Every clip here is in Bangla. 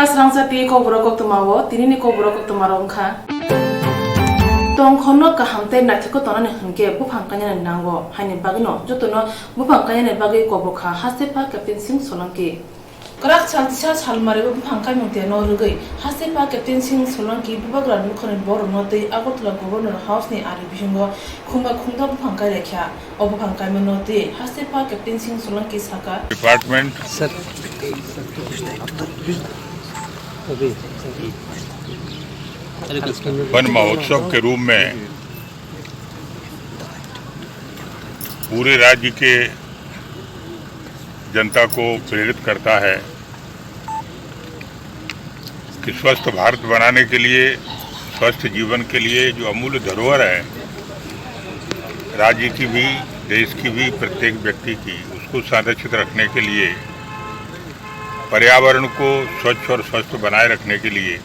khas rangsa ti ko borok tumawo tinini ko borok tumaro kha tong khono ka hamte nathiko tonane hunke buphang kanya nango haini bagino jotono buphang kanya bagi ko bokha hasepa captain singh solanki karak chantisha salmare buphang kanya mute no rugai hasepa captain singh solanki bubagra nukhone bor note agotla governor house ni ari bishingo khumba khumda buphang kanya kya obuphang kanya note hasepa captain singh solanki saka department sir one महोत्सव के रूप में पूरे राज्य के जनता को प्रेरित करता है कि स्वस्थ भारत बनाने के लिए, स्वस्थ जीवन के लिए जो अमूल्य धरोहर है राज्य की भी, देश की भी, प्रत्येक व्यक्ति की, उसको संरक्षित रखने के लिए, पर्यावरण को स्वच्छ और स्वस्थ बनाए रखने के लिए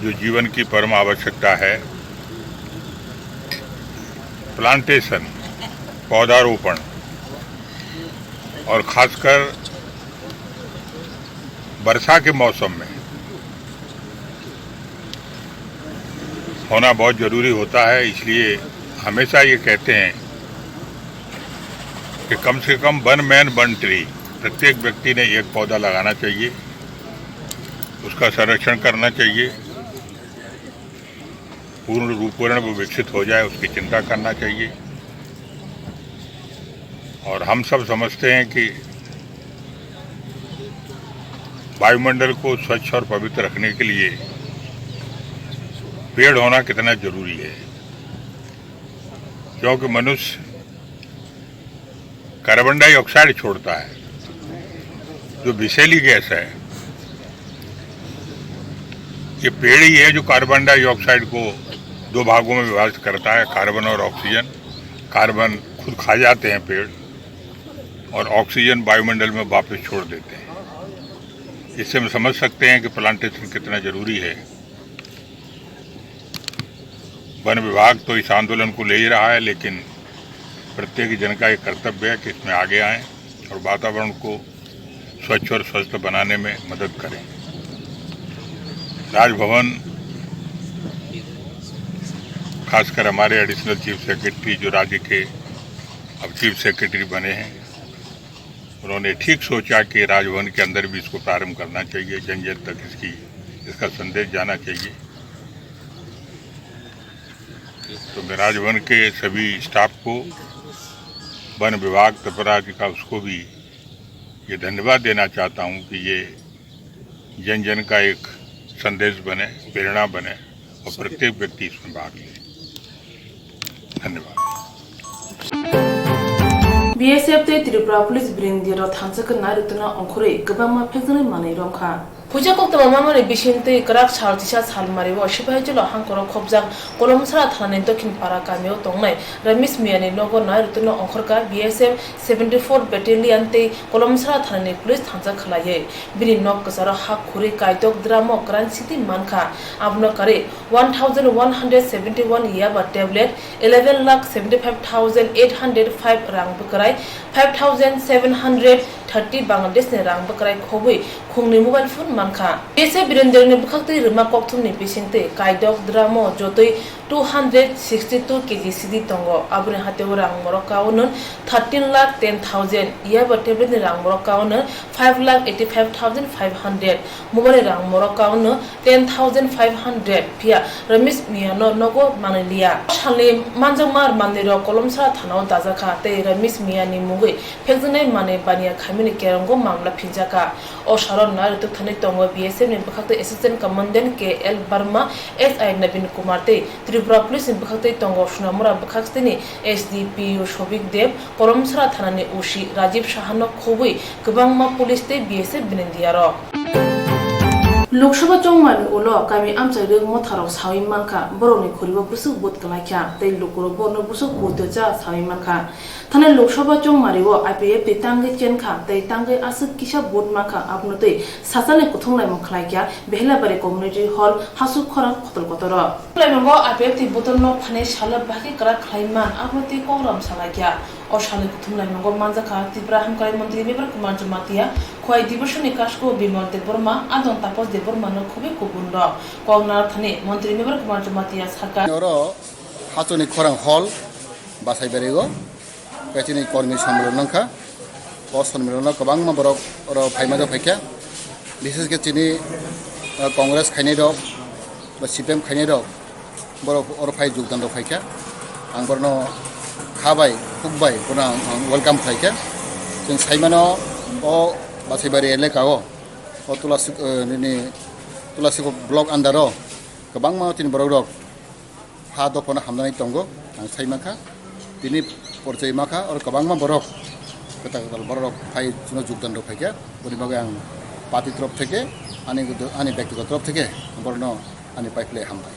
जो जीवन की परम आवश्यकता है, प्लांटेशन, पौधारोपण और खासकर वर्षा के मौसम में होना बहुत जरूरी होता है। इसलिए हमेशा ये कहते हैं कि कम से कम 1 मैन 1 ट्री, प्रत्येक व्यक्ति ने एक पौधा लगाना चाहिए, उसका संरक्षण करना चाहिए, पूर्ण रूपेण वो विकसित हो जाए उसकी चिंता करना चाहिए। और हम सब समझते हैं कि वायुमंडल को स्वच्छ और पवित्र रखने के लिए पेड़ होना कितना जरूरी है, क्योंकि मनुष्य कार्बन डाइऑक्साइड छोड़ता है जो विषैली गैस है। ये पेड़ ही है जो कार्बन डाइऑक्साइड को 2 भागों में विभाजित करता है, कार्बन और ऑक्सीजन। कार्बन खुद खा जाते हैं पेड़ और ऑक्सीजन वायुमंडल में वापस छोड़ देते हैं। इससे हम समझ सकते हैं कि प्लांटेशन कितना जरूरी है। वन विभाग तो इस आंदोलन को ले ही रहा है, लेकिन प्रत्येक जन का एक कर्तव्य है कि इसमें आगे आएं और वातावरण को स्वच्छ और स्वस्थ बनाने में मदद करें। राजभवन, खासकर हमारे एडिशनल चीफ सेक्रेटरी जो राज्य के अब चीफ सेक्रेटरी बने हैं, उन्होंने ठीक सोचा कि राजभवन के अंदर भी इसको प्रारंभ करना चाहिए, जन जन तक इसका संदेश जाना चाहिए। तो मैं राजभवन के सभी स्टाफ को, वन विभाग तत्पराधि का उसको भी ये धन्यवाद देना चाहता हूँ कि ये जन जन का एक संदेश बने, प्रेरणा बने और प्रत्येक व्यक्ति इसमें भाग ले। धन्यवाद। BSF te Tripura Police Brindiro Tanzaka Narutuna Onkore, Gabama Pezan Mani Ronka. Puja Kok the Mamma Bishinte, Karak Chartisha Salmari, Shipajula Hankoro Kobzak, Kolomsara Tanentokin Parakamio Tongai, Ramis Miani Logo Narutuna Onkorka, BSF 74 Battalion Te, Kolomsara Tane Police Tanzakalaye, Bini Nok Kasara Hakuri Kaitok Drama, Grand City Manka, Abnokare, 1,171 Yaba tablet, 11,75,805 Rang Bukarai, 5,730 Bangladesh Rang Bukarai Kobe, Kungni mobile phone Manka. Ese Birender Nebukati Rimakoktum Nipishinte, Kaidok Dramo, Jotoi 262 kg CD Tongo, Abune Hateurang Moroccaonon, 13,10,000 Yaba tablet Rang Moroccaonon, 5,85,500 Mobile Rang Moroccaono, 10,500 Pia, Remis Miano Nogo Manalia. Shali Manjamar Mandiro Kolomsara Tano Dazaka, Te Remis Miani Mugi, Pexane Mane Bania Communicarongo Mamla Pinjaka, O Sharon Naruto Tanitongo, BSM in Bakate Assistant Commandant KL Barma, SI Nabin Kumarte, Tripura Police in Bakate Tongo Shunamura Bakastini, SDP Shobik Dev, Kolomsara Tanani Ushi, Rajiv Shahano Kowi, Kubangma Police Day BSF Bindiaro. Lok Sabha चौमानि उलो कामी आमचा रेग मथाराव सावि मानखा बरनि खरिबा बुसुक बोत कलाख्या तै लोकरो बरनो बुसुक बोतजा सावि मानखा थाने लोकसभा चौमारिवो आईपीएफ ते तांगे चेनखा तै तांगे आसु किसा बोत मानखा आपनो तै सासाने कुथुंलाय मखलाख्या बेहलाबारि कम्युनिटी हॉल हासु खरा खतल कतर लाइमंगो आईपीएफ ते बोतनो फाने साला बाकी करा खलाइमान आपनो तै कोराम सालाख्या और साले कुथुंलाय मंगो मानजाखा त्रिपुरा हमकारि मन्त्री बेबर कुमार जमातिया খোয়াই দিবসনি কাশকো বিমল দেববর্মা আদন তাপস দেববর্মা খুবই কুবুন রক কংনার থানে মন্ত্রী মেবার কুমার জমাতিয়া সাকা হাতনি খরাং হল বাসাইবারিগো পেচিনি কর্মী সম্মেলন নংখা ও সম্মেলন গোबां বরক ফাইমাজো ফাইকা বিশেষকে চিনি কংগ্রেস খাইনাই রক বা সিপিএম খাইনাই রক বরক ফাই যোগদাन রক ফাইকা आं बरनो खाबाय खुबबाय बरनो आं वेलकाम खालायखा जों साइमानो अ बासाइबारि एलेकायाव अ तुलासिक ब्लक आन्डाराव गोबां मानसिनि बरक रक हा दफाना हामनानै दंगो आं साइमाखा बिनि परिचय माखा आरो गोबां बरक गोदाल बरक फाइ যোগদাन रक फाइखा बनि बागै आं पार्टी तरफ থেকে आंनि व्यक्तिगत तरफ থেকে बरनो आंनि पाइखलाय हामबाय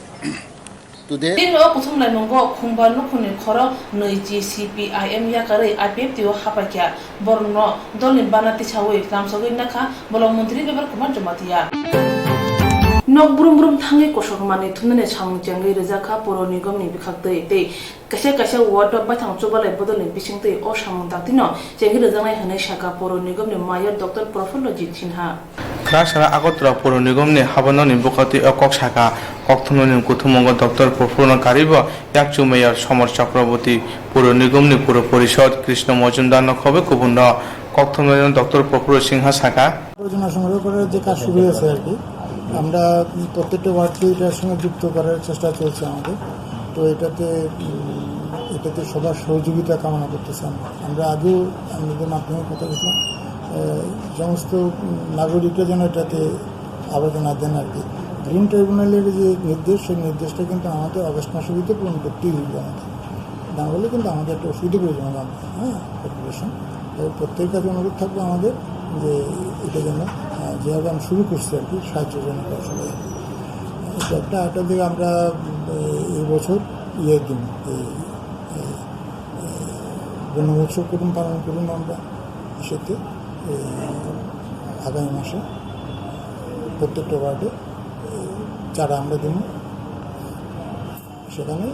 Today, Tin lo kutung lai monggo khumban no khuni khoro nei CPIM ya kare IPF tio hapakya borno dolin banati chawe tamsogoi nakha bolong mantri bebar kumar jamatia nok brum brum thangi kosok mani thumne chang jangai rejaka poro nigam ni bikhakdei te kaisa ward of bathang chobalai bodolin bisingtei o samung taktino jengi rejangai hane shaka poro nigam ni mayor Dr. Profulojit Sinha Krasara Agotra Poro Nigomni Habanoni Bukati Okok Shaka Koktunonim Kutumongo Dr. Profulon Kariba Yakchu Mayor Somar Chakraborty Poro Nigomni Puro Porishod Krishna Mojumdar Nokhobe Kubunda Koktunonim Dr. Profulon Singha Shaka আলোচনা সংগ্রহ করার যে কাজ শুরু হয়েছে আর কি আমরা প্রত্যেকটা ওয়ার্ডকে এটার সঙ্গে যুক্ত করার চেষ্টা চলছে আমাদের তো এটাতে সবার সহযোগিতা কামনা করতেছি আমরা আগেও আমাদের মাধ্যমে কথা বলছিলাম সমস্ত নাগরিকরা যেন এটাতে আবেদন দেন আর কি গ্রিন ট্রাইব্যুনালের যে নির্দেশ সেই নির্দেশটা কিন্তু আমাদের অগস্ট মাসের ভিতরে পূরণ করতেই হইবে আমাদের না হলে কিন্তু আমাদের একটা ওষুধই প্রয়োজন হবে কর্পোরেশন প্রত্যেকের কাছে অনুরোধ থাকবে আমাদের যে এটা যেন যেভাবে আমি শুরু করছি আর কি সাহায্যজনক আসলে একটা দিকে আমরা এই বছর দিন বন্য উৎসব পালন করুন আমরা সেতে আগামী মাসে প্রত্যেকটা ওয়ার্ডে চারা আমরা দিন সেখানে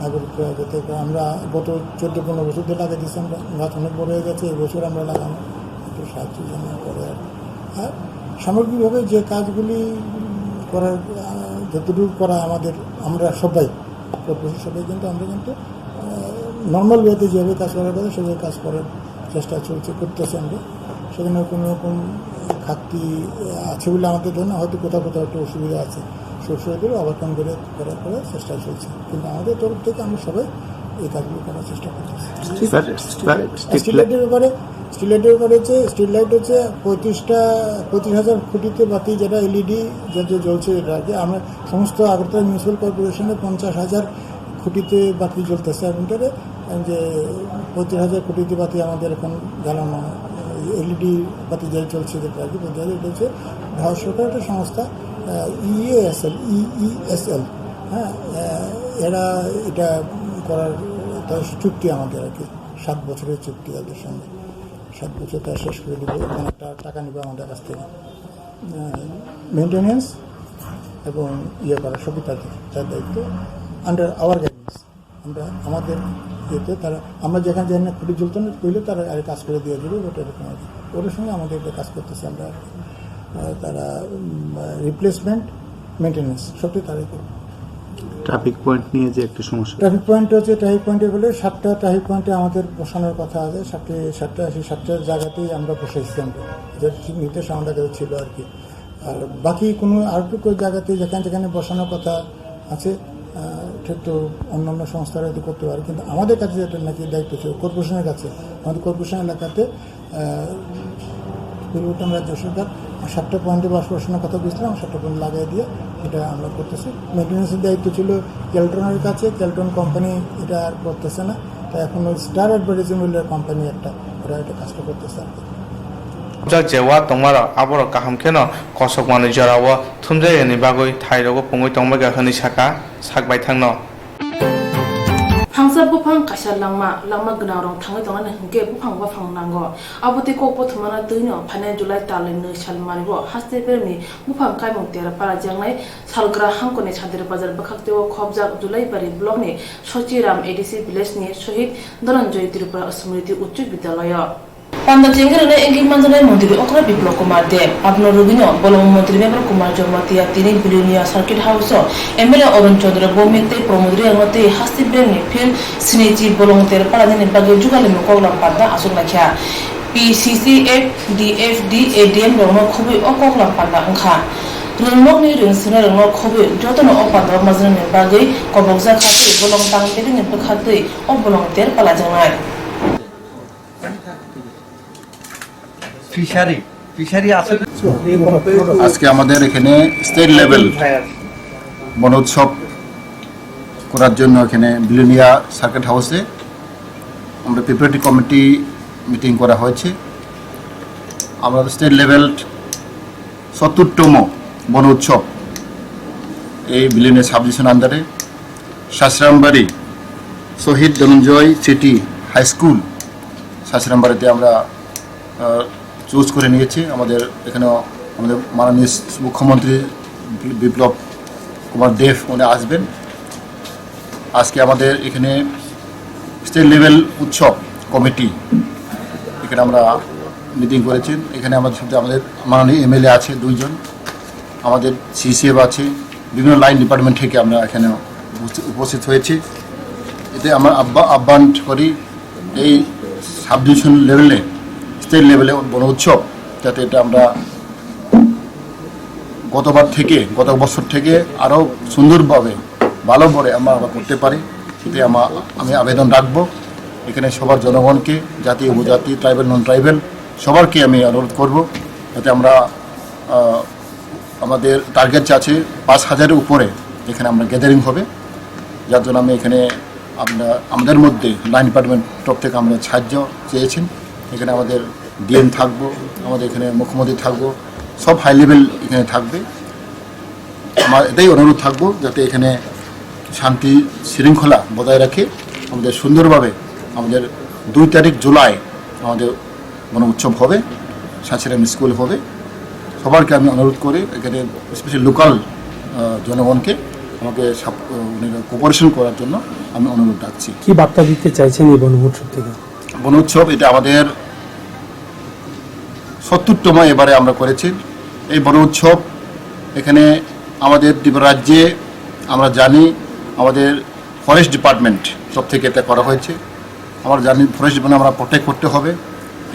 নাগরিকরা যাতে আমরা গত 14-15 বছর ধরে লাগিয়ে দিচ্ছি আমরা গাছ অনেক বড় হয়ে গেছে এই বছর আমরা লাগানো একটু সাহায্য জন্য করে আর সামগ্রিকভাবে যে কাজগুলি করার যতটুকু করা আমরা সবাই কর্পোরেশন সবাই কিন্তু আমরা কিন্তু নর্মাল ওয়েতে যেভাবে কাজ করার কথা সেভাবে কাজ করার চেষ্টা করতেছি আমরা সেখানে কোনো রকম ঘাটতি আছে বলে আমাদের ধরুন হয়তো কোথাও একটু অসুবিধা আছে সেই অসুবিধাগুলো ওভারকাম করার চেষ্টা চলছে কিন্তু আমাদের তরফ থেকে আমরা সবাই এই কাজগুলো করার চেষ্টা করতেছি স্ট্রিট লাইট হচ্ছে 35,000 খুঁটিতে বাতি যেটা এলইডি যেটা জ্বলছে এটা আর কি আমরা সমস্ত আগরতলা মিউনিসিপ্যাল কর্পোরেশনে 50,000 খুঁটিতে বাতি জ্বলতেছে এখনটারে যে 35,000 খুঁটিতে বাতি আমাদের এখন জ্বালানো এলইডি বাতি যাই চলছে যেটা আর কি এটা হচ্ছে ভারত সরকারের একটা সংস্থা ইএসএল হ্যাঁ এরা এটা করার চুক্তি আমাদের আর কি 7 বছরের চুক্তি তাদের সঙ্গে 7 বছর তার শেষ করে দেবো অনেকটা টাকা নেবে আমাদের কাছ থেকে মেনটেন্যান্স এবং করা সবই তার দায়িত্ব আন্ডার আওয়ার গাইডেন্স আমরা আমাদের ইয়েতে তারা আমরা যেখানে যেখানে খুঁটি জ্বলতো না করলে তারা আর কাজ করে দিয়ে দেবে ওটা এরকম আর কি ওদের সঙ্গে আমাদের কাজ করতেছে আমরা তারা রিপ্লেসমেন্ট মেনটেন্যান্স সবটাই তারাই করবে ট্রাফিক পয়েন্ট নিয়ে যে একটা সমস্যা ট্রাফিক পয়েন্ট হচ্ছে ট্রাফিক পয়েন্টে বলে 7টা ট্রাফিক পয়েন্টে আমাদের বসানোর কথা আছে 7টা জায়গাতেই আমরা বসাইছি আমরা যে ঠিক নির্দেশ আমাদের কাছে ছিল আর কি আর বাকি কোনো আরেকটু জায়গাতে যেখানে বসানোর কথা আছে ঠিক তো অন্যান্য সংস্থারা হয়তো করতে পারে কিন্তু আমাদের কাছে যেটা নাকি দায়িত্ব ছিল কর্পোরেশনের কাছে আমাদের কর্পোরেশন এলাকাতে পরিবর্তন রাজ্য সরকার 7টা পয়েন্টে বসানোর কথা বুঝলাম 7টা পয়েন্ট লাগিয়ে দিয়ে এটা আমরা করতেছি মেনটেন্যান্সের দায়িত্ব ছিল কেলটনের কাছে কেলটন কোম্পানি এটা আর করতেছে না তাই এখন ওই স্টার অ্যাডভার্টাইজমেন্টের কোম্পানি একটা ওরা এটা কাজটা করতেছে আর কি যেওয়া তোমার আবর কাহাম কেন কসক মানে জরাও থুমজায়নি বাগৈ থাইরগো পঙ্গৈ তংবাগা হনি সাকা সাকবাই থাংনো Pangsa bupang kasar langma genang rong tangai tongan hingke bupang bafang nanggo abote kok pothmana tuino phane July talin ne salmanibo haste permi bupang kaimong tera para jangnai salgra hangkone chadir bazar bakhakteo khobjak July bari block ne Sochiram ADC village ne Shohid Dhananjoy Tripura Smriti Ucch Bidyalaya Panda Tingle Engin Manzana Monti Okra Biplo Kumar De, Abno Rubino, Bolom Montri Kumar Jomatia, Tini Bilunia Circuit House, Emile Oron Chodra Bomete, Promodri Mote, Hasti Beni, Pil, Siniti, Bolonter, Paladin, Bagujugal, Mokola Panda, Asunakia, PCCF, DFD, ADM, Romo Kobi, Okokla Panda Anka. Rungmokni ringsina rungmok khobi jotono opanda mazrani bagai kobokza khati bolong tangteri ni pkhati o bolong ter pala jangai fishery আছে আজকে আমাদের এখানে স্টেট লেভেল বন উৎসব করার জন্য এখানে বিলুনিয়া সার্কিট হাউসে আমরা প্রিপারেটরি কমিটি মিটিং করা হয়েছে। আমরা স্টেট লেভেল ৭০তম বন উৎসব এই বিলুনিয়া সাব ডিভিশন আন্ডারে শাসরামবাড়ি শহীদ ধনঞ্জয় সিটি হাই স্কুল শাসরামবাড়িতে আমরা চুজ করে নিয়েছি। আমাদের এখানে আমাদের মাননীয় মুখ্যমন্ত্রী বিপ্লব কুমার দেব উনি আসবেন। আজকে আমাদের এখানে স্টেট লেভেল উৎসব কমিটি এখানে আমরা মিটিং করেছেন। এখানে আমাদের সাথে আমাদের মাননীয় এমএলএ আছে 2 জন, আমাদের সিসিএফ আছে, বিভিন্ন লাইন ডিপার্টমেন্ট থেকে আমরা এখানে উপস্থিত হয়েছি। এতে আমরা আহ্বান করি এই সাব ডিভিশন লেভেলে স্টেট লেভেলে বন উৎসব যাতে এটা আমরা গত বছর থেকে আরও সুন্দরভাবে ভালো করে আমরা করতে পারি। এতে আমি আবেদন রাখবো এখানে সবার জনগণকে, জাতি উপজাতি, ট্রাইবেল নন ট্রাইবেল সবারকে আমি অনুরোধ করব যাতে আমরা আমাদের টার্গেট আছে ৫,০০০-এর উপরে এখানে আমরা গ্যাদারিং হবে, যার জন্য আমি এখানে আমাদের মধ্যে লাইন ডিপার্টমেন্ট তরফ থেকে আমরা সাহায্য চেয়েছেন। এখানে আমাদের ডিএম থাকবো, আমাদের এখানে মুখ্যমন্ত্রী থাকবো, সব হাই লেভেল এখানে থাকবে। আমার এটাই অনুরোধ থাকবো যাতে এখানে শান্তি শৃঙ্খলা বজায় রাখে আমাদের সুন্দরভাবে আমাদের 2 তারিখ জুলাই আমাদের বন উৎসব হবে, শাসরাম স্কুল হবে। সবারকে আমি অনুরোধ করি এখানে স্পেশালি লোকাল জনগণকে আমাকে কোঅপারেশন করার জন্য আমি অনুরোধ রাখছি। কি বার্তা দিতে চাইছেন এই বন উৎসব থেকে? বন উৎসব এটা আমাদের ৭০তম এবারে আমরা করেছি এই বন উৎসব। এখানে আমাদের ত্রিপুরা রাজ্যে আমরা জানি আমাদের ফরেস্ট ডিপার্টমেন্ট সব থেকে এটা করা হয়েছে। আমরা জানি ফরেস্ট ডিপার্টমেন্ট আমরা প্রোটেক্ট করতে হবে।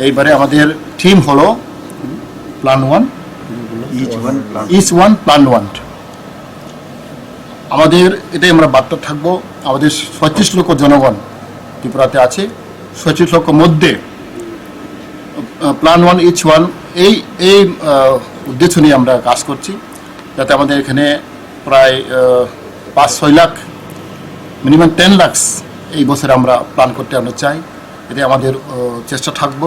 এইবারে আমাদের থিম হলো প্ল্যান 1 ইচ ওয়ান প্ল্যান 1। আমাদের এটাই আমরা বার্তা থাকবো। আমাদের ৩৬ লক্ষ জনগণ ত্রিপুরাতে আছে, ৩৬ লক্ষ মধ্যে প্ল্যান 1 ইচ ওয়ান এই উদ্দেশ্য নিয়ে আমরা কাজ করছি যাতে আমাদের এখানে প্রায় ৫-৬ লাখ মিনিমাম 10 লাখ এই বছরে আমরা প্ল্যান করতে আমরা চাই। এতে আমাদের চেষ্টা থাকবো,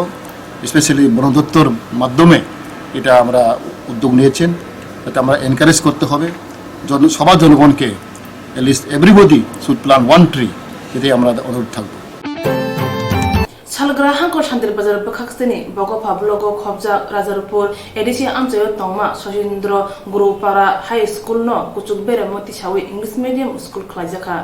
স্পেশালি বন দপ্তর মাধ্যমে এটা আমরা উদ্যোগ নিয়েছেন যাতে আমরা এনকারেজ করতে হবে সবার জনগণকে at least everybody should plan 1 tree, এটাই আমরা অনুরোধ থাকবো। Salgra Hankor Shantir Bazar Pakistani, Bogopa Blogo Khobja Razarpur, Edition Amjayo Tongma, Sojindro Gurupara High School no, Kuchuk Bere Moti Shawi English Medium School Klajaka.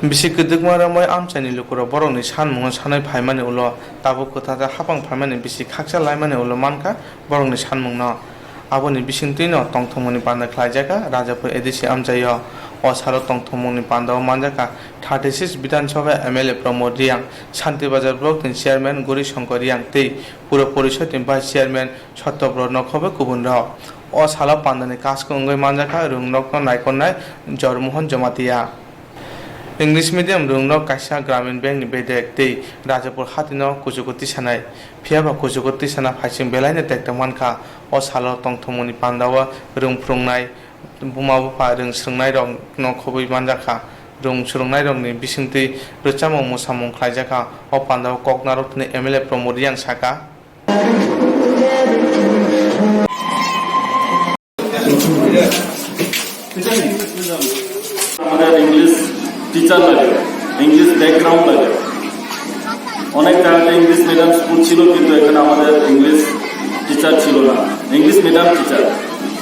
Bisikudugmaramai amchani lukura boroni sanmunga sanai phaimani ulo tabu kotha hapang phaimani bisi khaksa laimani ulo manka boroni sanmungna aboni bisingtino tongthomoni panda khlaijaka Rajapur edisi amjayo অসারো তংথমনি পান্দাও মানজাকা 36 বিধানসভা MLA Pramod Reang Shantibazar block chairman Gouri Shankar Reang তেই পুরো পরিষদ ভাইস চেয়ারম্যান সত্যব্রত নখবে কুবুন রাও অসালা পান্দানি কাজকে অঙ্গই মানজাকা রুংনক নাইকনায় জরমোহন জমাতিয়া इंग्लिश मीडियम रुंगनो काशा ग्रामीण बैंक नि बेदेक तै राजापुर हातिनो कुजुगति सानाय फियाबा कुजुगति साना फाइसिं बेलायने तेक्ता मानखा अ सालो तंथमनि पान्दावा रुंफ्रुंनाय बुमाबुफा रुंस्रुंनाय रं न खबै मानजाखा रुंस्रुंनाय रंनि बिसिंति रोचामो मुसामं ख्लाइजाखा अ पान्दावा ककनारतनि एमएलए प्रमोद रियां साका इंग्लिश टीचार लगे इंग्लिश बैकग्राउंड लगे अनेक জায়গাতে इंग्लिश मीडियम स्कूल ছিল কিন্তু এখানে আমাদের इंग्लिश टीचार ছিল না इंग्लिश मीडियम टीचार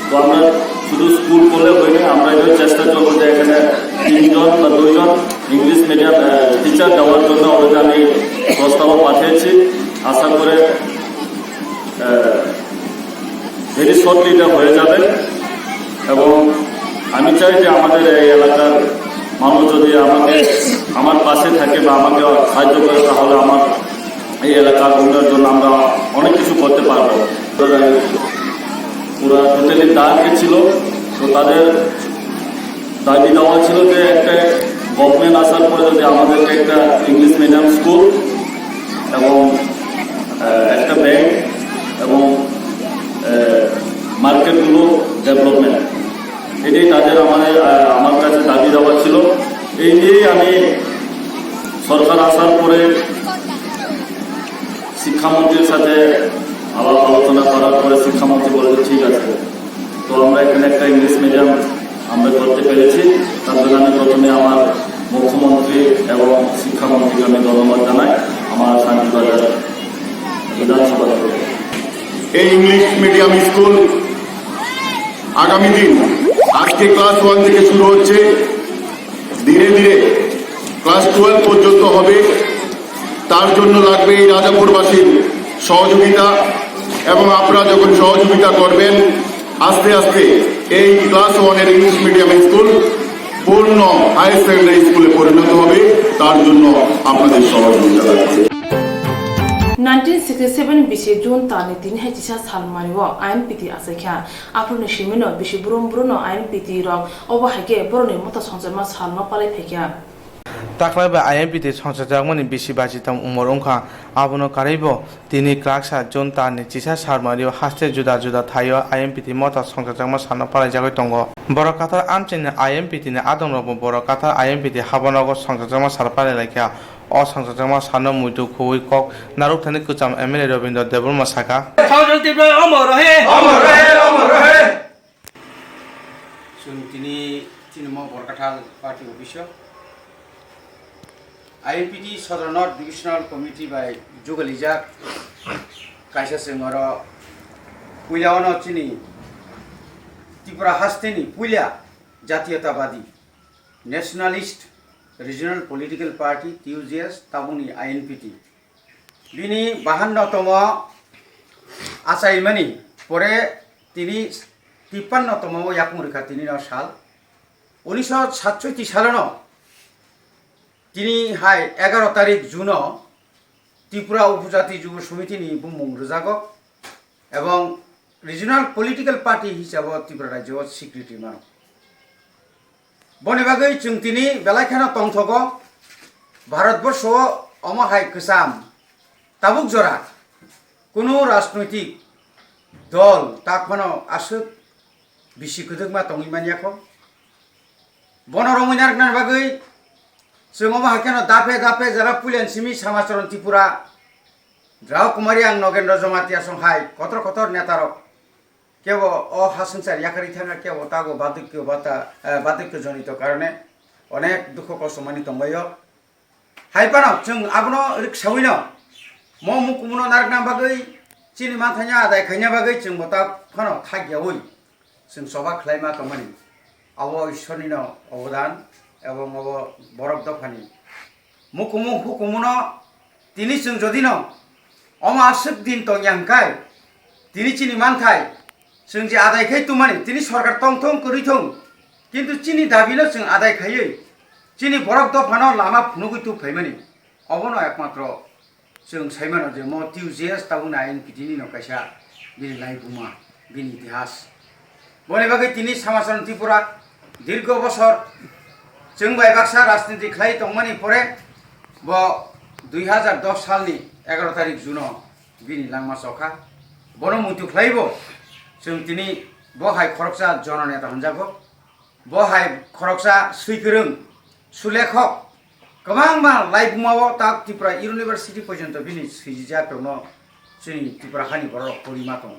তো আমরা শুধু স্কুল করলে হয় না আমরা এটা চেষ্টা করব যে এখানে 3 জন বা 2 জন इंग्लिश मीडियम टीचार দেওয়ার জন্য আমি প্রস্তাব পাঠিয়েছি আশা করে ভেরি শর্টলি এটা হয়ে যাবে এবং আমি চাই যে আমাদের এই এলাকার মানুষ যদি আমার পাশে থাকে বা আমাকে সাহায্য করে তাহলে আমার এই এলাকার উন্নয়নের জন্য আমরা অনেক কিছু করতে পারবো। পুরা টোটালি দাঁড়িয়ে ছিল, তো তাদের দাবি দেওয়া ছিল যে একটা গভর্নমেন্ট আসার পরে যদি আমাদেরকে একটা ইংলিশ মিডিয়াম স্কুল এবং একটা ব্যাংক এবং মার্কেটগুলো ডেভেলপমেন্ট, এটাই তাদের আমার কাছে দাবি দেওয়া ছিল। এই নিয়েই আমি সরকার আসার পরে শিক্ষামন্ত্রীর সাথে আলোচনা করার পরে শিক্ষামন্ত্রী বলে ঠিক আছে, তো আমরা এখানে একটা ইংলিশ মিডিয়াম আমরা করতে পেরেছি। তার জন্য আমি প্রথমে আমার মুখ্যমন্ত্রী এবং শিক্ষামন্ত্রীকে আমি ধন্যবাদ জানাই আমার শান্তিবাজার বিধানসভা থেকে। এই ইংলিশ মিডিয়াম স্কুল আগামী দিন আজকে ক্লাস 1 থেকে শুরু হচ্ছে, ধীরে ধীরে ক্লাস 12 পর্যন্ত হবে। তার জন্য লাগবে এই রাজাপুরবাসীর সহযোগিতা এবং আপনারা যখন সহযোগিতা করবেন আস্তে আস্তে এই ক্লাস 1-এর ইংলিশ মিডিয়াম স্কুল পূর্ণ হাই সেকেন্ডারি স্কুলে পরিণত হবে। তার জন্য আপনাদের সহযোগিতা লাগবে। 1967 bisi June tani tin hechisa salmaniwo INPT asekha aprone shimino bisi burum INPT rok obo hage borone mota sonjama salno pale phekya তাকলাইবা আইএমপিতে সংসদজাগমনি বেশি বাজিতাম উমর ওংখা আবনো কারাইবো তিনি ক্লাকসা জন তানি চিসা সারমারিও হাসতে জুদা জুদা থাইও আইএমপিটি মতা সংসদজাগমা সানো পালাই জাগৈ তঙ্গ বড় কাথার আমচেনে আইএমপিটিনে আদম রব বড় কাথার আইএমপিটি হাবনগর সংসদজাগমা সারপালে লাইকা অ সংসদজাগমা সানো মুইটু খুই কক নারুক থানি কুচাম এমএলএ রবীন্দ্র দেববর্মা সাকা অমর রহে অমর রহে অমর রহে তিনি তৃণমূল বরকাঠাল party official INPT Southern North Divisional Committee by Jugalijak Kaisa Singoro Puilano Chini Tripura Hasteni Pulia Jatiyatavadi Nationalist Regional Political Party TUGS Tabuni INPT Bini Bahanno Tomo Asaimani Pore Tini Tipanno Tomo Yakmurika Tini Sal 1967 সালে তিনি হাই 11 তারিখ জুন ত্রিপুরা উপজাতি যুব সমিতি নি বুমুং রজাগ এবং রিজিওনাল পলিটিক্যাল পার্টি হিসাবে ত্রিপুরা রাজ্য স্বীকৃতি মান বনে বাগৈ जों তিনি বেলাখানা তংথগ ভারতবর্ষ অমহাই কসাম তাবুক জরা কোনো রাজনৈতিক দল তাকমানো আসুক বিসি কদকমা তংইমানিয়াখ বনরমইনার নার বাগৈ जों हाकेनो दापे दापे जरा पुलियान सिमी समाचरण त्रिपुरा राव कुमारी आं नगेन्द्र जमातिया संहाय कतर कतर नेतार केव अ हासंसार याखारि थांगा केव तागो बादक्य जनित कारणे अनेक दुख कष्ट मानि तंबायो हाइपानो जों आबनो रिक्सावैनो म मुकुमनो नारगना बागै चिनि माथाया आदाय खायना बागै जों बता फानो थागियावै जों सभा खलायमा तंमानि आव ईश्वरनिनो अवदान এবং বরফ দফানি মুকুমু হুকুমুন তিনি जों যদি ন অমাসিক দিন তংয়াংকাই তিনি চিনি মানথাই जों যে আদায় খাই তুমানি তিনি সরকার তংথং করি থং কিন্তু চিনি দাবিনো जों আদায় খাই চিনি বরফ দফানো লামা ফুনুগৈ তু ফাইমানি অবনো একমাত্র जों সাইমানো যে ম টিউজিএস তাবুনা আইএনপিটিনি ন কাইসা বিনি লাইবুমা বিনি ইতিহাস বনে বাগৈ তিনি সমাজন ত্রিপুরা দীর্ঘ বছর जों बाक्सा राजनीति खाई तंगमानि परे ब 2010 सालनि 11 तारिख जुन बिनि लांमा सखा बनो मुतु खाइबो जों तिनि बहाय खरकसा जननेता हनजागो बहाय खरकसा सैगोरों सुलेखक गोबां मा लाइबुमाव ताक त्रिपुरा इउनिभार्सिटी पर्यन्त बिनि सैजिजाखौनो जोंनि त्रिपुरा हानि बर' परिमा दं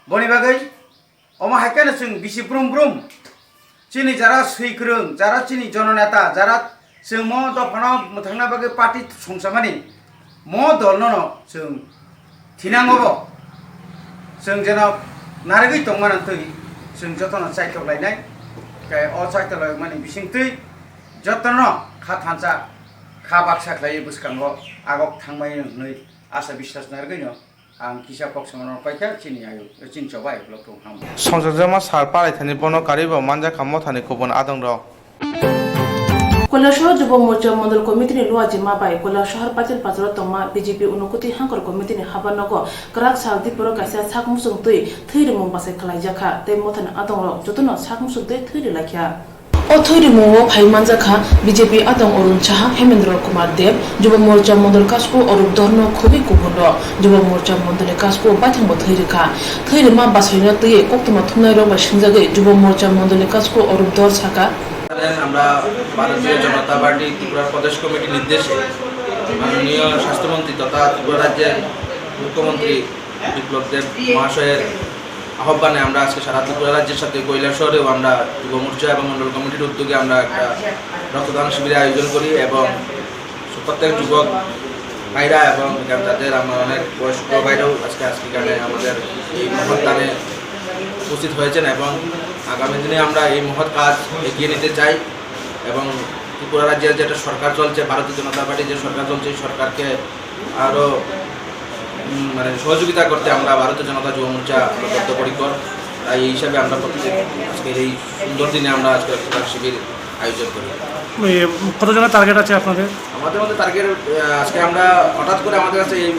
बनि बागै अमा हायखानो जों बिसि ब्रुम চিনি যারা সৈগ্রং যারা চিনি জননেতা যারা जों म दफानाव थांना बागै पार्टी संसामानि म दलनो जों थिनांगोबो जों जेन नारगै दंमानतै जों जतन साइथलायनाय काय अ साइथलाय माने बिसिंतै जतन खा थांसा खा बाक्सा खाय बुसखांगो आगक थांमाय नै asa বিশ্বাস নারগৈনো आं किसा पक्षमान पाइखा चिनी आयु चिनचबा एब्लक दं हाम সংসদमा सार पालायथानि बनकारिबो मानजा खामो थानि खबन आदं र কৈলাসহর যুব মোর্চা মন্ডল কমিটিনি লুয়াজি মাবাই কৈলাসহর পাতিল পাজর তমা বিজেপি অনুকুতি হাঙ্কর কমিটিনি হাবানগ গ্রাক সাল দিপুর কাইসা সাকমুসুং তুই থৈরি মুং বাসে খালাইজাখা তে মথান আদং র যতন সাকমুসুং তুই থৈরি লাখিয়া ও থৈরি মুং ফাই মানজাখা বিজেপি আদং অরুণ সাহা হেমেন্দ্র কুমার দেব যুব মোর্চা মন্ডল কাসকু অরূপ ধর্ম খুবই কুবন্ড যুব মোর্চা মন্ডলের কাসকু বাইথংব থৈরিখা থৈরি মা বাসাইনা তুই কোকতমা থুমনাই রবা সিংজাগে যুব মোর্চা মন্ডলের কাসকু অরূপ ধর সাকা আমরা ভারতীয় জনতা পার্টি ত্রিপুরা প্রদেশ কমিটির নির্দেশে মাননীয় স্বাস্থ্যমন্ত্রী তথা ত্রিপুরা রাজ্যের মুখ্যমন্ত্রী বিপ্লব দেব মহাশয়ের আহ্বানে আমরা আজকে সারা ত্রিপুরা রাজ্যের সাথে কৈলাসহরেও আমরা যুব মোর্চা এবং মন্ডল কমিটির উদ্যোগে আমরা একটা রক্তদান শিবিরের আয়োজন করি এবং প্রত্যেক যুবক ভাইরা এবং যাদের আমার অনেক বয়স্ক ভাইরাও আজকে এখানে আমাদের এই মহৎ দানে উপস্থিত হয়েছেন এবং আগামী দিনে আমরা এই মহৎ কাজ এগিয়ে নিতে চাই এবং ত্রিপুরা রাজ্যের যেটা সরকার চলছে ভারতীয় জনতা পার্টির যে সরকার চলছে এই সরকারকে আরও মানে সহযোগিতা করতে আমরা ভারতীয় জনতা যুব মোর্চা বদ্ধপরিকর তাই এই হিসাবে আমরা প্রত্যেক আজকের এই সুন্দর দিনে আমরা আজকে রক্তদান শিবির আয়োজন করি। কতজনের টার্গেট আছে আপনাদের? আমাদের মধ্যে টার্গেট আজকে আমরা হঠাৎ করে আমাদের কাছে এই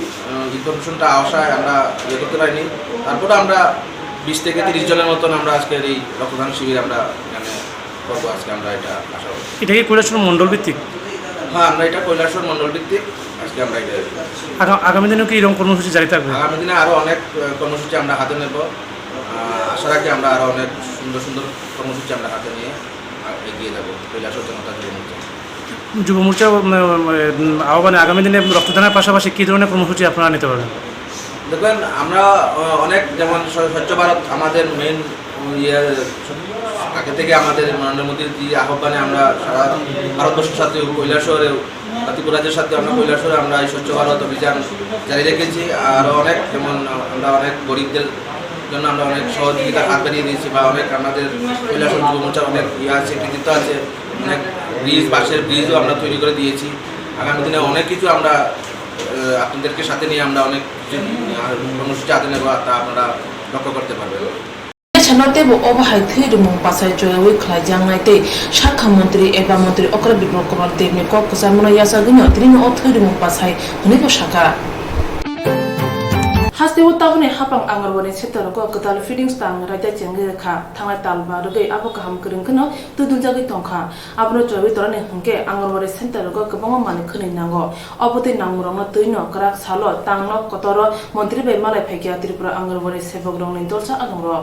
ইনফরমেশনটা আসায় আমরা ইয়ে করতে পারিনি, তারপরে আমরা 20 থেকে 30 জনের মতন আমরা আজকের এই রক্তদান শিবির আমরা এখানে করবো। আজকে আমরা এটা আশা করি। এটা কি কৈলাসহর মন্ডল ভিত্তিক? হ্যাঁ, আমরা এটা কৈলাসহর মন্ডল ভিত্তিক আজকে আমরা এটা আগামী দিনেও কি এরকম কর্মসূচি জারি থাকবে? আগামী দিনে আরও অনেক কর্মসূচি আমরা হাতে নেব। আশা রাখি আমরা আরও অনেক সুন্দর সুন্দর কর্মসূচি আমরা হাতে নিয়ে এগিয়ে যাবো কৈলাসহর জনতা যুব মোর্চা। যুব মোর্চা আহ্বানে আগামী দিনে রক্তদানের পাশাপাশি কী ধরনের কর্মসূচি আপনারা নিতে পারবেন? দেখবেন আমরা অনেক যেমন স্বচ্ছ ভারত আমাদের মেন ইয়ে আগে থেকে আমাদের নরেন্দ্র মোদীর যে আহ্বানে আমরা সারা ভারতবর্ষের সাথে কৈলাসহরেও ত্রিপুরা রাজ্যের সাথে আমরা কৈলাসহরে আমরা এই স্বচ্ছ ভারত অভিযান জারি রেখেছি। আরও অনেক যেমন আমরা অনেক গরিবদের জন্য আমরা অনেক সহযোগিতার হাত বাড়িয়ে দিয়েছি বা অনেক আমাদের কৈলাসহর যুব মোর্চার অনেক ইয়ে আছে, কৃতিত্ব আছে, অনেক ব্রিজ বাসের ব্রিজও আমরা তৈরি করে দিয়েছি। আগামী দিনে অনেক কিছু আমরা আপনাদেরকে সাথে নিয়ে আমরা অনেক কর্মসূচি হাতে নেব, তা আপনারা লক্ষ্য করতে পারবেন। ছানাতেবো অবহাই থৈরি মুং বাসাই জয়ওই খালাইজাং নাইতে শাখা মন্ত্রী এবা মন্ত্রী অকরা বিপ্লব কুমার দেবনি কক কুসামনা ইয়াসাগিনো তিনি ও থৈরি মুং বাসাই হনিবো শাখা হাসতেও তাবনে হাপাং আঙ্গরবনি সেতারগো গদাল ফিডিংস তাং রাইতা চেঙ্গে খা থাंगाय तालबा रगै आबो गाहाम करिंखनो तुदुलजागै तंखा आबनो जबि तरने हंके आंगरबनि सेन्टारगो गोबां माने खनै नांगो अबते नांगरंनो तैनो ग्राक सालो तांनो कतर मन्त्रि बै मालाय फाइकिया त्रिपुरा आंगरबनि सेबक रंनि दलसा आदंरो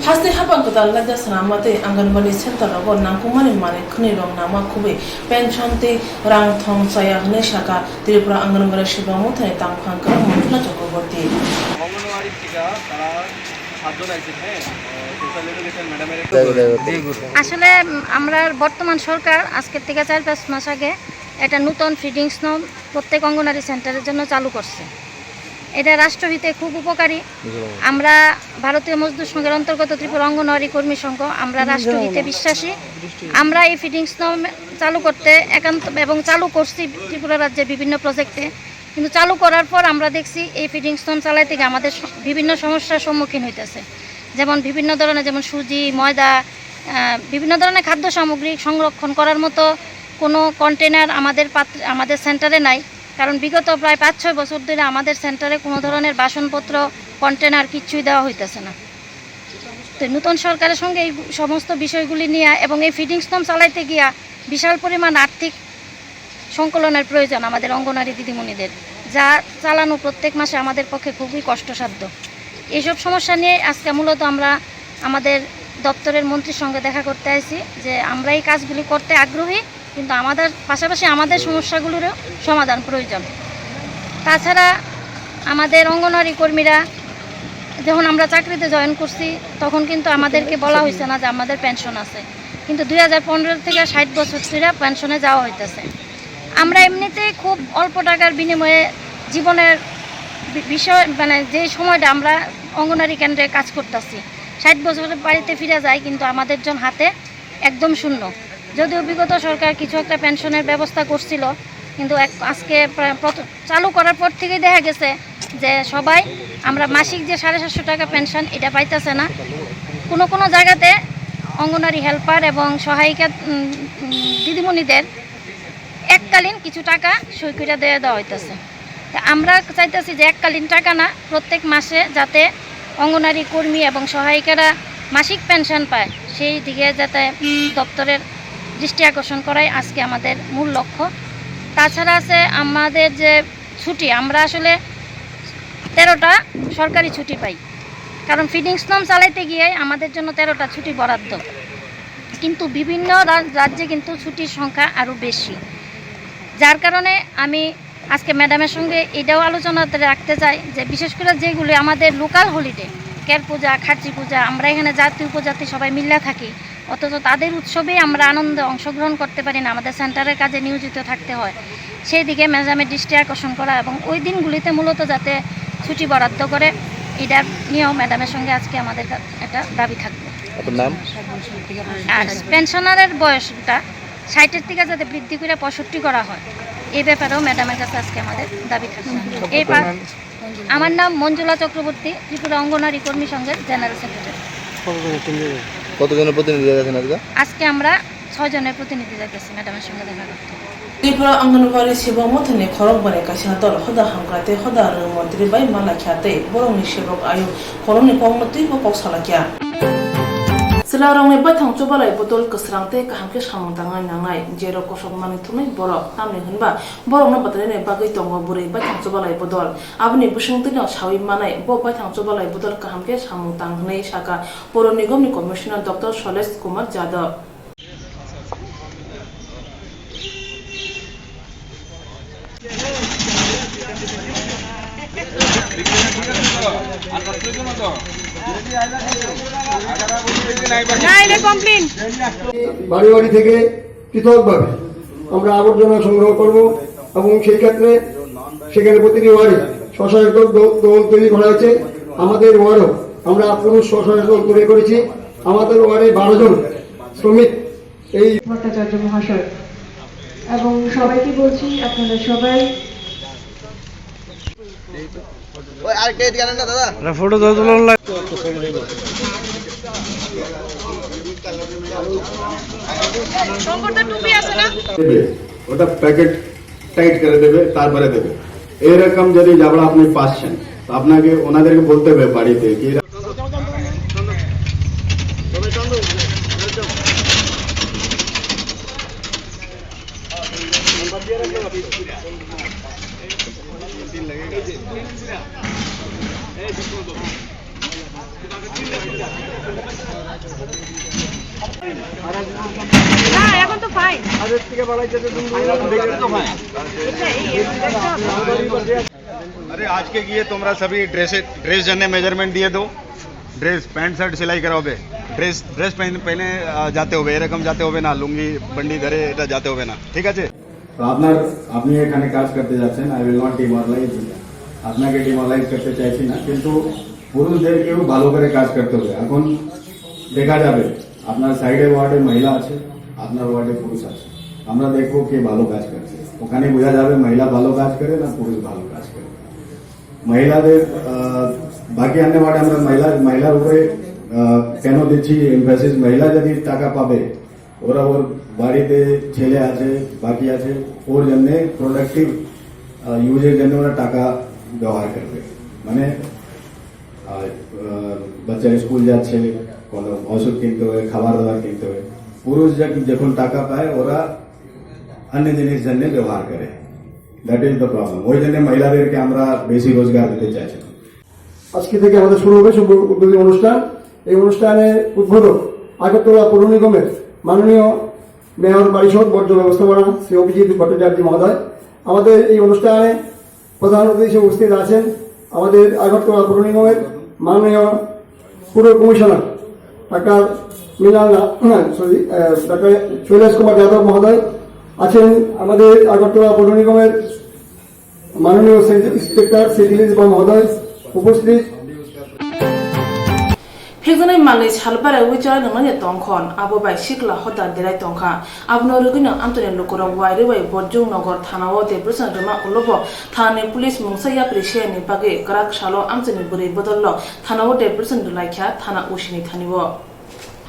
हास्ते हापां गदाल लाजा सनामते आंगनबाड़ी सेन्टारगो नांगुमानि माने खनै रं नामा खुबै पेन्शन ते रां थं साया हने शाखा त्रिपुरा आंगनबाड़ी सेबक मथाय तांफां कर मन्थला चक्रवर्ती অঙ্গনওয়াড়ি থেকে তারা 7 জন আইছে। হ্যাঁ, সোশ্যাল এডুকেশন ম্যাডামের আসলে আমরা বর্তমান সরকার আজকের থেকে 4-5 মাস আগে একটা নতুন ফিডিংস নম প্রত্যেক অঙ্গনওয়াড়ি সেন্টারের জন্য চালু করছে। এটা রাষ্ট্রহিতে খুব উপকারী। আমরা ভারতীয় মজদুর সংঘের অন্তর্গত ত্রিপুরা অঙ্গনওয়াড়ি কর্মী সংঘ, আমরা রাষ্ট্রহিতে বিশ্বাসী। আমরা এই ফিডিংস নম চালু করতে একান্ত এবং চালু করছি ত্রিপুরা রাজ্যের বিভিন্ন প্রজেক্টে, কিন্তু চালু করার পর আমরা দেখছি এই ফিডিংস নম চালাই থেকে আমাদের বিভিন্ন সমস্যার সম্মুখীন হইতেছে। যেমন বিভিন্ন ধরনের যেমন সুজি, ময়দা, বিভিন্ন ধরনের খাদ্য সামগ্রী সংরক্ষণ করার মতো কোনো কন্টেনার আমাদের সেন্টারে নাই। কারণ বিগত প্রায় 5-6 বছর ধরে আমাদের সেন্টারে কোনো ধরনের বাসনপত্র কন্টেনার কিচ্ছুই দেওয়া হইতেছে না। তো নতুন সরকারের সঙ্গে এই সমস্ত বিষয়গুলি নিয়ে এবং এই ফিডিংস নম চালাইতে গিয়া বিশাল পরিমাণ আর্থিক সংকলনের প্রয়োজন আমাদের অঙ্গনওয়াড়ি দিদিমণিদের, যা চালানো প্রত্যেক মাসে আমাদের পক্ষে খুবই কষ্টসাধ্য। এইসব সমস্যা নিয়ে আজকে মূলত আমরা আমাদের দপ্তরের মন্ত্রীর সঙ্গে দেখা করতে আইছি যে আমরা এই কাজগুলি করতে আগ্রহী, কিন্তু আমাদের পাশাপাশি আমাদের সমস্যাগুলোরও সমাধান প্রয়োজন। তাছাড়া আমাদের অঙ্গনওয়াড়ি কর্মীরা যখন আমরা চাকরিতে জয়েন করছি তখন কিন্তু আমাদেরকে বলা হয়েছে না যে আমাদের পেনশন আছে, কিন্তু 2015 থেকে 60 বছর ধরে পেনশনে যাওয়া হইতেছে। আমরা এমনিতেই খুব অল্প টাকার বিনিময়ে জীবনের বিষয় মানে যে সময়টা আমরা অঙ্গনওয়াড়ি কেন্দ্রে কাজ করতেছি 60 বছরের বাড়িতে ফিরে যায়, কিন্তু আমাদের জন হাতে একদম শূন্য। যদিও বিগত সরকার কিছু একটা পেনশনের ব্যবস্থা করছিল, কিন্তু আজকে চালু করার পর থেকেই দেখা গেছে যে সবাই আমরা মাসিক যে 750 টাকা পেনশন এটা পাইতেছে না। কোনো কোনো জায়গাতে অঙ্গনারী হেল্পার এবং সহায়িকা দিদিমণিদের এককালীন কিছু টাকা সই করে দেওয়া হইতেছে। আমরা চাইতেছি যে এককালীন টাকা না, প্রত্যেক মাসে যাতে অঙ্গনারী কর্মী এবং সহায়িকারা মাসিক পেনশন পায় সেই দিকে যাতে দপ্তরের দৃষ্টি আকর্ষণ করাই আজকে আমাদের মূল লক্ষ্য। তাছাড়া আছে আমাদের যে ছুটি, আমরা আসলে 13টা সরকারি ছুটি পাই, কারণ ফিডিং স্লম চালাইতে গিয়ে আমাদের জন্য 13টা ছুটি বরাদ্দ, কিন্তু বিভিন্ন রাজ্যে কিন্তু ছুটির সংখ্যা আরও বেশি। যার কারণে আমি আজকে ম্যাডামের সঙ্গে এটাও আলোচনাতে রাখতে চাই যে বিশেষ করে যেগুলি আমাদের লোকাল হলিডে, কের পূজা, খার্চি পূজা, আমরা এখানে জাতি উপজাতি সবাই মিলে থাকি, অথচ তাদের উৎসবেই আমরা আনন্দে অংশগ্রহণ করতে পারি না, আমাদের সেন্টারের কাজে নিয়োজিত থাকতে হয়। সেই দিকে ম্যাডামের দৃষ্টি আকর্ষণ করা এবং ওই দিনগুলিতে মূলত যাতে ছুটি বরাদ্দ করে, এটার নিয়েও ম্যাডামের সঙ্গে আজকে আমাদের একটা দাবি থাকবে। আর পেনশনারের বয়সটা 60-এর থেকে যাতে বৃদ্ধি করে 65 করা হয়, এই ব্যাপারেও ম্যাডামের কাছে আজকে আমাদের দাবি থাকবে। আমার নাম মঞ্জুলা চক্রবর্তী, ত্রিপুরা অঙ্গনারী কর্মী সংঘের জেনারেল সেক্রেটারি। কতজনের প্রতিনিধি গেছেন আজকে আমরা 6 জনের প্রতিনিধি যাইতেছি ম্যাডামের সঙ্গে দেখা করতে। ত্রিপুরা অঙ্গনবাড়ি সেবক মথনে খরক বানে কাশিনা দল হদা হামকাতে হদা মন্ত্রী বাই মালা খ্যাতে বরংনি সেবক আয়ু খরনি কমতুই বক সালাকিয়া Selarang batang coba lai botol keserang teh kaham ke samang tangan nangai jero kosong mani thumai borok tamni hunba borok na batane ne bagai tongo buri batang coba lai botol abni busung tino sawi manai bo batang coba lai botol kaham ke samang tangnai saka poro nigom ni commissioner Dr. Sholesh Kumar Jadhav বাড়ি বাড়ি থেকে পৃথকভাবে আমরা আবর্জনা সংগ্রহ করব এবং সেই ক্ষেত্রে সেখানে প্রতিটি ওয়ার্ডে স্বসহায়ক দল তৈরি করা হয়েছে। আমাদের ওয়ার্ডও আমরা পুরুষ স্বসহায়ক দল তৈরি করেছি। আমাদের ওয়ার্ডে 12 জন শ্রমিক এই ভট্টাচার্য মহাশয় এবং সবাইকে বলছি আপনারা সবাই ফটো তোলা ওটা প্যাকেট টাইট করে দেবে, তারপরে দেবে। এরকম যদি যাবড়া আপনি পাচ্ছেন তো আপনাকে ওনাদেরকে বলতে হবে বাড়িতে কি এখন তো ফাইন अरे आज के गए तुमरा सभी ड्रेस जने मेजरमेंट दिए दो, ड्रेस पैंट शर्ट सिलाई कराओगे, ड्रेस पहने जाते হবে এরকম যাতে হবে না, লুঙ্গি বন্ডি ধরে এটা যাতে হবে না, ঠিক আছে? তো আপনি এখানে কাজ করতে যাচ্ছেন, আই উইল নট ডিমোরালাইজ, আপনাকে ডিমোরালাইজ করতে চাইছি না, কিন্তু পুরুষদেরকেও ভালো করে কাজ করতে হবে। এখন দেখা যাবে আপনার সাইডে ওয়ার্ডে মহিলা আছে, আপনার ওয়ার্ডে পুরুষ আছে, আমরা দেখবো কে ভালো কাজ করছে, ওখানে বোঝা যাবে মহিলা ভালো কাজ করে না পুরুষ ভালো কাজ করে। মহিলাদের বাকি অন্য ওয়ার্ডে আমরা মহিলার উপরে কেন দিচ্ছি এমফাসিস, মহিলা যদি টাকা পাবে ওরা ওর বাড়িতে ছেলে আছে বাকি আছে ওর জন্য প্রোডাক্টিভ ইউজের জন্য ওরা টাকা ব্যবহার করবে। মানে বাচ্চা স্কুল যাচ্ছে, কোনো ওষুধ কিনতে হবে, খাবার দাবার কিনতে হবে, পুরুষ যখন টাকা পায় ওরা অন্য জিনিস জন্য ব্যবহার করে, দ্যাট ইজ দ্য প্রবলেম। ওই জন্য মহিলাদেরকে আমরা বেশি রোজগার দিতে চাইছি। আজকে থেকে আমাদের শুরু হবে উদ্বোধনী অনুষ্ঠান। এই অনুষ্ঠানে উদ্বোধক আগরতলা পৌর নিগমের মাননীয় মেয়র পরিষদ বর্জ্য ব্যবস্থাপনা শ্রী অভিজিৎ ভট্টাচার্য মহোদয়। আমাদের এই অনুষ্ঠানে প্রধান অতিথি হিসেবে উপস্থিত আছেন আমাদের আগরতলা পৌর নিগমের মাননীয় পুর commissioner doctor doctor Shailesh Kumar Yadav মহোদয়, আছেন আমাদের আগরতলা পৌর নিগমের মাননীয় ইন্সপেক্টর শ্রী দিলীপ মহোদয় উপস্থিত। Pegzanai Malay Halbara Wichara Namanya Tonkon, Abobai Shikla Hota Derai Tonka, Abno Rugino Anthony Lukura Waireway, Bojung Nogor Tanawa, de Brusan Rama Ulobo, Tane Police Munsaya Prishan Page, Grak Shalo, Anthony Buri Bodolo, Tanawa de Brusan Dulaika, Tana Ushini Taniwo.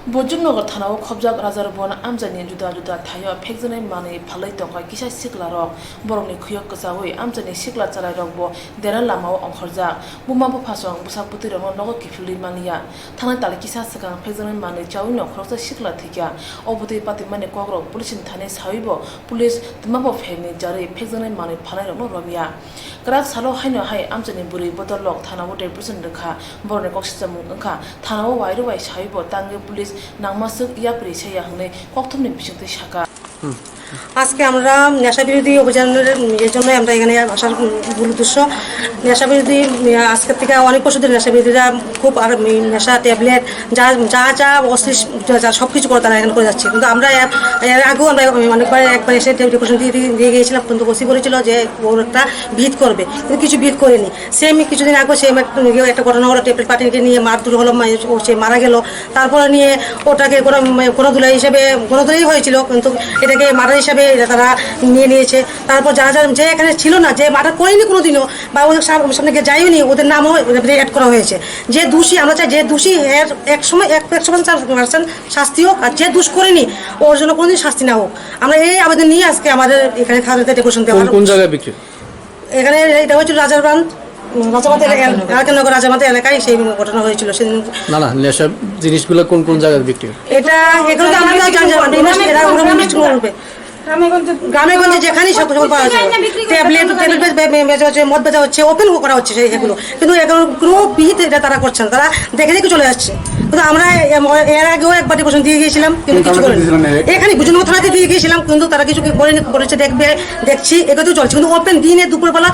Bojumnogor Thanao Khobjak Razarbon Amjani Juda Juda Thayo Pegzanai Mani Palai Tonka Kisha Sikla Rok Borongni Khuyok Kasawi Amjani Sikla Charai Rokbo Dera Lamao Ongkhorja Bumabu Phasong Busaputi Rong Nogo Kifuli Mania Thana Tali Kisha Sakang Pegzanai Mani Chawino Khrosa Sikla Thikya Obuti Pati Mani Kogro Police Thane Sawibo Police Tmabo Pheni Jari Pegzanai Mani Phalai Rong Romia Grak Salo Haino Hai Amjani Buri Bodolok Thanao de Person Rekha Borne Koksam Angkha Thanao Wairewai Sawibo Tangi Police Nangmasuk Yapri Sayahne Koktumni Bishukti Shaka. আজকে আমরা নেশা বিরোধী অভিযানের জন্য আমরা এখানে আসার মূল উদ্দেশ্য নেশা বিরোধী আজকের থেকে অনেক বছর ধরে নেশা বিরোধীরা খুব আর নেশা ট্যাবলেট যা যা যা অশ্লীল যা সব কিছু করে তারা এখানে করে যাচ্ছে কিন্তু আমরা এর আগেও আমরা অনেকবার একবার এসে ডেপুটেশন দিয়ে গিয়েছিলাম কিন্তু ওসি বলেছিল যে ওর একটা ভিত করবে কিন্তু কিছু ভিত করেনি সেম কিছুদিন আগে সেম একটা ঘটনা হলো ট্যাবলেট পার্টিকে নিয়ে মারধর হলো সে মারা গেল তারপরে নিয়ে ওটাকে গণধুলাই হিসেবে গণধুলাই হয়েছিল কিন্তু এটাকে মারা হিসাবে তারা নিয়ে নিয়েছে তারপর যারা যারা যে এখানে ছিল না যে মার্ডার করেনি কোনোদিনও বা ওদের সামনে যায়নি ওদের নামও অ্যাড করা হয়েছে যে দোষী আমরা চাই যে দোষী এর একসময় 100% শাস্তি হোক আর যে দোষ করেনি ওর জন্য কোনোদিন শাস্তি না হোক আমরা এই আবেদন নিয়ে আজকে আমাদের এখানে খাদ্য ডেপুটেশন দেওয়া কোন জায়গায় বিক্রি এখানে এটা হয়েছিল রাজামাতে রাজামাতে এলাকায় সেই ঘটনা হয়েছিল সেদিন না না নেশা জিনিসগুলো কোন কোন জায়গায় বিক্রি এটা এগুলো তো আমরা জানি গ্রামেগঞ্জে যেখানেই সব পাওয়া যায় ট্যাবলেট মদ বেচা হচ্ছে ওপেন করা হচ্ছে সেগুলো কিন্তু এখন কোনো বিহিত এটা তারা করছেন তারা দেখে দেখে চলে যাচ্ছে কিন্তু আমরা এর আগেও একবার ডেপুটেশন দিয়ে গিয়েছিলাম কিন্তু কিছু করেনি এখানে বুঝুনগর থানাতে দিয়ে গিয়েছিলাম কিন্তু তারা কিছু করেছে দেখছি এগুলো চলছে কিন্তু ওপেন দিনে দুপুরবেলা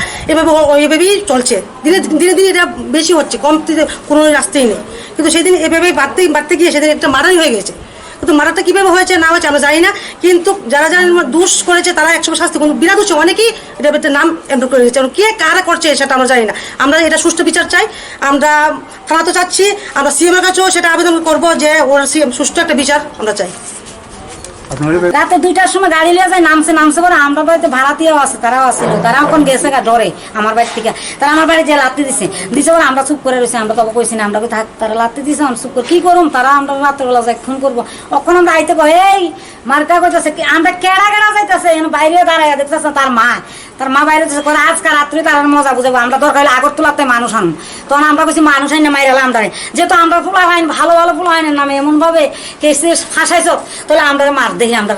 এভাবেই চলছে দিনে দিনে দিনে এটা বেশি হচ্ছে কম কোনো রাস্তাই নেই কিন্তু সেদিন এভাবেই বাড়তে গিয়ে সেদিন একটা মারাই হয়ে গেছে কিন্তু মারাটা কীভাবে হয়েছে না হয়েছে আমরা জানি না কিন্তু যারা যারা দোষ করেছে তারা 100 শাস্তি কিন্তু বিনা দোষে অনেকেই এটা নাম এন্টার করে দিচ্ছে কে কারা করছে সেটা আমরা জানি না আমরা এটা সুষ্ঠু বিচার চাই আমরা থানা তো চাচ্ছি আমরা সিএমের কাছেও সেটা আবেদন করবো যে ওর সুষ্ঠু একটা বিচার আমরা চাই রাতে 2টার সময় গাড়ি লিয়ে যায় নামছে পরে আমরা বাড়িতে ভাড়াতেও আছে তারাও আছে তারা এখন গেছে ডরে আমার বাড়ি থেকে তারা আমার বাড়ি যে লাত্তি দিছে পরে আমরা চুপ করে রয়েছি আমরা তবে কইছি না আমরা থাক তারা লাত্তি দিছে আমরা চুপ করে কি করুম তারা আমরা রাত্রেবেলা যাই ফোন করবো কখন আমরা আইতে কই এই মার্কা কইতেছে আমরা কেড়া যাইতেছে বাইরে দাঁড়ায় দেখতেছে তার মা বাইরে করে আজকাল রাত্রে তার মজা বুঝাবো আমরা দরকার হলে আগরতলাতে মানুষ আনুন তখন আমরা কইছি মানুষ আইন না মাইরালাম দাঁড়ায় যেহেতু আমরা ফুলা আইন ভালো ফুলা আইনের নামে এমন ভাবে কেসে ফাঁসাইছ তাহলে আমরা মার দেখি আমরা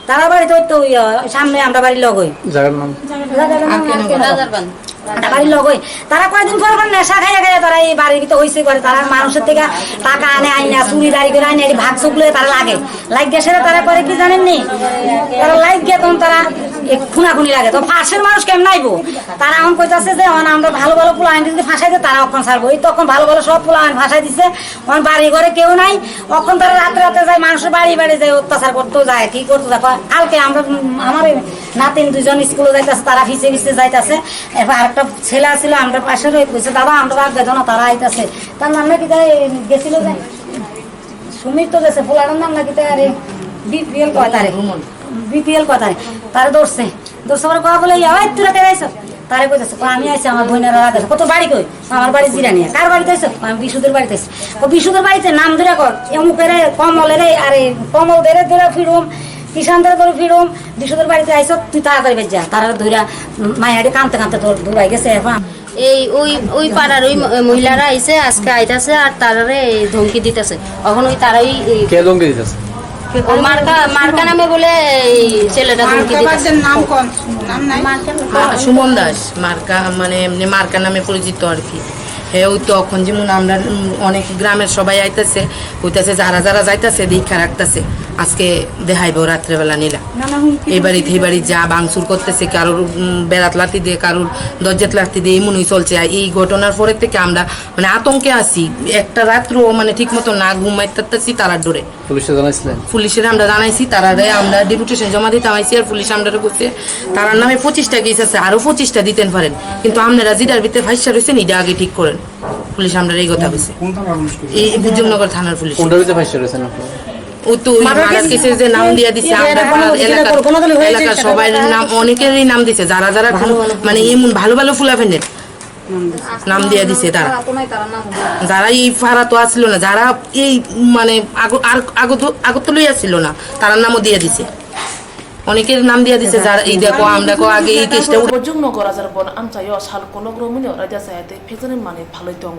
তারা বাড়ি তো সামনে আমরা বাড়ির লগ হই বাড়ির লগ হই তারা কয়েকদিন পর নেশা খাইয়া তারা এই বাড়ির ভিতরে হয়েছে করে তারা মানুষের থেকে টাকা আনে আইনা চুরি দাঁড়ি করে আইনে ভাগ চুকলে তারা লাগে সেটা তারা করে কি জানেননি তারা লাগে তখন তারা খুনাখুনি লাগে তো পাশের মানুষ কেমন আইবো তারা এখন কইতাছে যে আমরা ভালো পোলা আইন যদি ফাঁসাই দিয়ে তারা অক্ষণ ছাড়বো এই তখন ভালো সব পোলা আইন ফাঁসাই দিচ্ছে এখন বাড়ি ঘরে কেউ নাই অক্ষণ তারা রাতে যায় মানুষের বাড়ি যায় অত্যাচার করতেও যায় কি করতে যায় কালকে আমরা আমার নাতিন 2জন স্কুলে যাইতেছে তারা ফিসে যাইতেছে এবার আরেকটা ছেলে ছিল আমরা পাশে রয়ে কইছে দাদা আমরা আর বেদনা তারা আইতাছে তার নাম নাকি গেছিল যে সুমিত তো গেছে পোলাটার নাম নাকি আরে বিপিএল কয় তারে দৌড়ছে পরে কয়া বলে তোরা কে আইস তারে কইতেছে আমি আইসি আমার বোনেরা রাখেছে কত বাড়ি কই আমার বাড়ি জিরানিয়া কার বাড়িতে আইস আমি বিশুদের বাড়িতে আইসি বিশুদের বাড়িতে নাম ধরে কর এমুকের কমলের আরে কমল ধরে ফিরুম কিষানদের ধরে ফিরুম বিশুদের বাড়িতে আইস তুই তাড়াতাড়ি বেজ যা তারা ধরে মায়াটি কানতে তোর দূরাই গেছে এখন এই ওই পাড়ার ওই মহিলারা আইছে আজকে আইতাছে আর তারারে ধমকি দিতেছে এখন ওই তারাই কে ধমকি দিতেছে মার্কা নামে বলে ছেলেটা ধমকি দিতেছে নাম কোন নাম নাই সুমন দাস মার্কা মানে এমনি মার্কা নামে পরিচিত আর কি হ্যাঁ ওই তখন যেমন আমরা অনেক গ্রামের সবাই আইতেছে হইতেছে যারা যাইতেছে দীক্ষা রাখতেছে আজকে দেখাইব রাত্রেবেলা নিলা এই বাড়ি যা ভাঙচুর করতেছে কারোর বেড়াত লাঠি দিয়ে কারোর দরজাত লাঠি দিয়ে এমনই চলছে এই ঘটনার পরে থেকে আমরা মানে আতঙ্কে আছি একটা রাত্র মানে ঠিক মতো না ঘুমাইতেছি তারা ডরে পুলিশের আমরা জানাইছি তারা আমরা ডেপুটেশন জমা দিতে আইছি আর পুলিশ আমরা করছে তার নামে 25টা কেস আছে আরো 25টা দিতেন পারেন কিন্তু আপনারা যেটার ভিতরে ফাইসা রয়েছেন এটা আগে ঠিক করেন পুলিশ আমরা এই কথা কইছে এই বিজয়নগর থানার পুলিশ কোনটা ভিতরে ফাইসে রয়েছেন আপনারা ও তো ওই মার্ডার কেসের যে নাম দিয়া দিছে আমরা এলাকার সবাই নাম অনেকেরই নাম দিছে যারা যারা মানে এমন ভালো ভালো ফুলাফেনের নাম দিয়া দিছে তারা যারা এই ফারা তো আসছিল না যারা এই মানে আগত লই আসছিল না তার নামও দিয়ে দিছে অনেকের নাম দিয়া দিছে যারা এই দেখো আমরা আগে এই কেসটা বজুংনগর আজার বন আমচায় সাল কোনগ্রমিনো রাজা সায়াতে ফেজনের মানে ভালোই দङ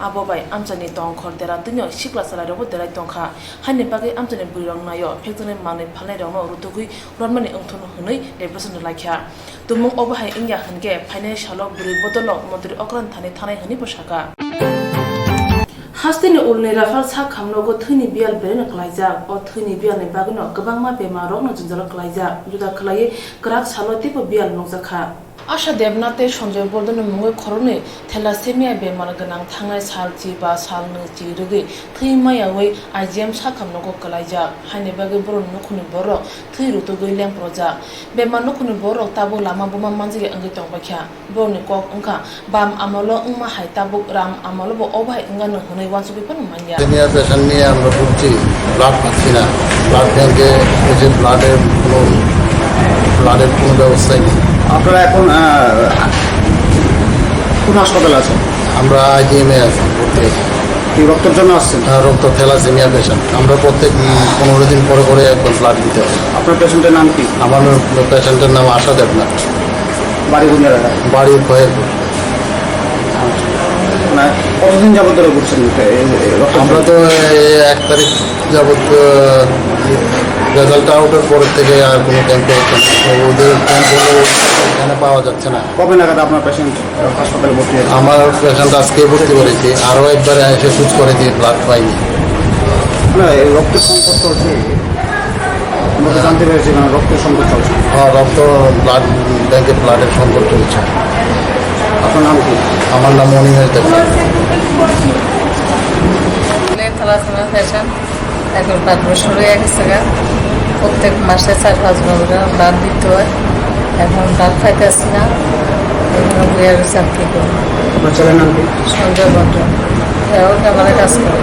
আববাই আমচানি দংখর দেরা দুনিয়া শিকলা সালাই রব দেরাই দংখা হাইনে বাগে আমচানি বুইরং নাयो ফেজনের মানে ভালাই রং রুতুগুই রনমানি अंथन हनै लेब्रसन लाखिया तुमुं अबहाय इंया हनगे फाइनान्सियल बुरि बदल मन्त्रि अक्रान थानाय हनि पोशाका हास्तिनि उलनि राफाल सा खामनोगो थैनि बियाल बेरेन क्लाइजा अ थैनि बियालनि बागनो गोबां मा बेमार रगनो जंजल क्लाइजा जुदा खलायै क्राक सालतिबो बियाल नंजाखा आशा देबनाथे सञ्जय बर्धन मुङै खरनै थेलासेमिया बेमार गोनां थांनाय सालथि बा सालनो जिरगै थैमायावै आइजिएम सा खामनोगो क्लाइजा हाइने बागै बर नखुनि बर थै रुतो गैलें प्रजा बेमार नखुनि बर ताबो लामा बमा मानजिगे अंगै तंबाख्या बरनि कक अंका बाम आमलो उमा हाय ताबो राम आमलो बो अबाय अंगानो हनै वासुबि फन मानिया সিনিয়র পেশেন্ট নিয়ে আমরা ভুগছি ব্লাড পাচ্ছি না ব্লাড ব্যাংকে যে ব্লাডের কোনো ব্যবস্থাই নেই আপনারা এখন কোন হাসপাতালে আছেন আমরা আইজিএমে আছি কি রক্তের জন্য আসছেন রক্ত থ্যালাসেমিয়া পেশেন্ট আমরা প্রত্যেক 15 দিন পরে পরে একবার ব্লাড দিতে হয় আপনার পেশেন্টের নাম কি আমার পেশেন্টের নাম আশা দেবনাথ বাড়ি কোন জায়গায় বাড়ি খয়েরপুর মানে কতদিন যাবত ধরে ঘুরছেন আমরা তো 1 তারিখ যাবত রেজাল্ট আউটের পরের থেকে আর কোনো ক্যাম্পে ওদের ক্যাম্পগুলো এখানে পাওয়া যাচ্ছে না কবে নাগাদ আপনার পেশেন্ট হাসপাতালে ভর্তি হয়েছে আমার পেশেন্ট আজকে ভর্তি করেছি আরও একবার এসে সুচ করেছি ব্লাড পাইনি না এই রক্তের সংকট চলছে আমরা তো জানতে পেরেছি না রক্তের সংকট চলছে হ্যাঁ রক্ত ব্লাড ব্যাংকে ব্লাডের সংকট চলছে আপনার নাম কি আমার নাম মনিমেশ দেবনাথ থ্যালাসেমিয়া পেশেন্ট এখন ব্লাড প্রেশার হয়ে গেছে প্রত্যেক মাসে 4-5 বার ব্লাড দিতে হয় এখন ব্লাড খাইতেছি না এখন বুঝে গেছে আর কি করবো আপনার ছেলের নাম কি সঞ্জয় ভদ্র এও ক্যামেরা কাজ করে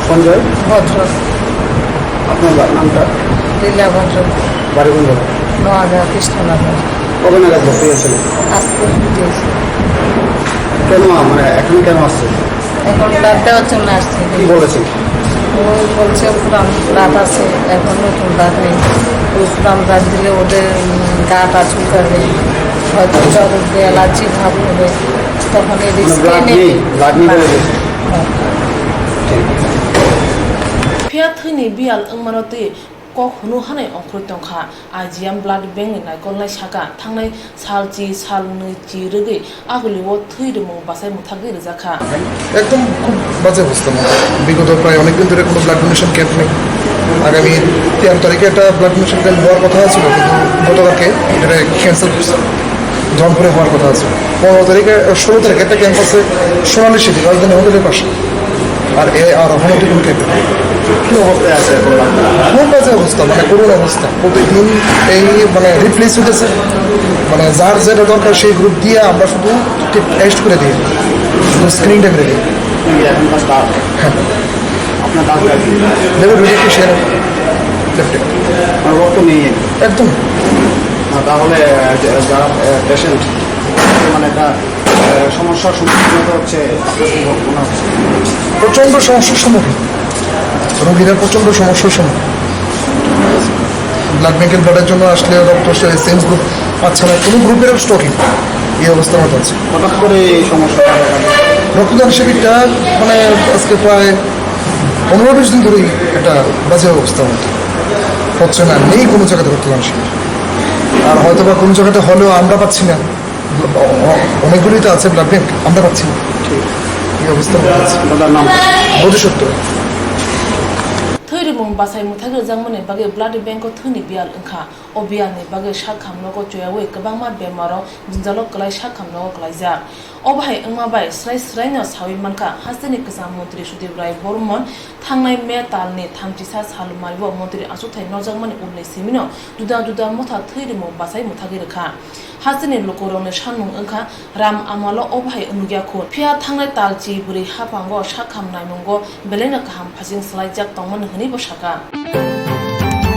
সঞ্জয় ভদ্র আপনার নামটা লীলা ভদ্র বাড়ি কোন জায়গায় নোয়াগা কৃষ্ণনগর কবে নাগাদ ভর্তি হয়েছিল আজকে দিয়েছি কেন মানে এখন কেন আসছে এখন ব্লাড দেওয়ার জন্য আসছে কি বলেছেন ওই বলছে পুরান ব্লাড আছে এখন নতুন ব্লাড নেই ওই পুরান ব্লাড দিলে ওদের গাটা চুলকাবে হয়তো জ্বর উঠবে অ্যালার্জি ভাব হবে তখন এই রিস্কে নেই फिया थैनि बियाल अंमानते कखनो हानाय अंख्रै दंखा आजियाम ब्लाड बेंक नायकलनाय साका थांनाय सालथि सालनै जिरगै आगलिव थैदोमों बासाय मुथागै रोजाखा একদম খুব বাজে অবস্থা বিগত প্রায় অনেকদিন ধরে কোনো ব্লাড ডোনেশন ক্যাম্প নেই আগামী 13 তারিখে একটা ব্লাড ডোনেশন ক্যাম্প হওয়ার কথা ছিল কিন্তু গতকালকে এটা ক্যান্সেল করছে ধনপুরে হওয়ার কথা আছে 15 তারিখে 16 তারিখে একটা ক্যাম্প আছে সোনালী সিটি রাজধানী হোটেলের পাশে আর হনটি কোনো ক্যাম্প কি অবস্থায় আছে খুব বাজে অবস্থা মানে করুণ অবস্থা প্রতিদিন এই মানে রিপ্লেস হতেছে মানে যার যেটা দরকার সেই গ্রুপ দিয়ে আমরা শুধু টেস্ট করে দিই শুধু স্ক্রিনটা করে দিই হ্যাঁ আপনার ডাক্তার দেখো রোগীকে শেয়ার রক্ত নেই একদম তাহলে যারা পেশেন্ট মানে একটা সমস্যার সম্মুখীন হচ্ছে মনে হচ্ছে প্রচণ্ড সমস্যার সম্মুখীন রোগীরা প্রচণ্ড সমস্যার সম্মুখীন ব্লাড ব্যাংকের ব্লাডের জন্য আসলে রক্ত সেম গ্রুপ পাচ্ছে না কোনো গ্রুপের স্টকিং এই অবস্থার মতো আছে হঠাৎ করে এই সমস্যা রক্তদান শিবিরটা মানে আজকে প্রায় 15-20 দিন ধরেই একটা বাজে অবস্থার মতো হচ্ছে না নেই কোনো জায়গাতে রক্তদান শিবির আর হয়তো বা কোনো জায়গাতে হলেও আমরা পাচ্ছি না অনেকগুলিতে আছে ব্লাড ব্যাংক আমরা পাচ্ছি না এই অবস্থার মধ্যে আছে বোধিসত্ত্ব थैरिमों बासाय मुथागै जांमोने बागै ब्लाड बैंक थैनि बियाल ओंखा अ बियालनि बागै सा खामनोगो जयावै गोबां मा बेमाराव जिंजालो गलाय सा खामनोगो गलायजा अबाय अंमाबाय स्राय सावि मानका हास्टेनि गोजाम मन्त्रि सुदेव राय बर्मन थांनाय मे तालनि 30 सालमारिबो मन्त्रि आसुथाय नजांमानि उननि सिमिनो दुदा मथा थैरिमो बासाय मुथागिरखा हास्टेनि लोकरंनि सानुं ओंखा राम आमालो अबाय अनुग्याखौ फिया थांनाय तालची बुरि हापांगो साखाम नायमंगो बेलेना गाहाम फासिं स्लाइजाक तंमन हनि बसाका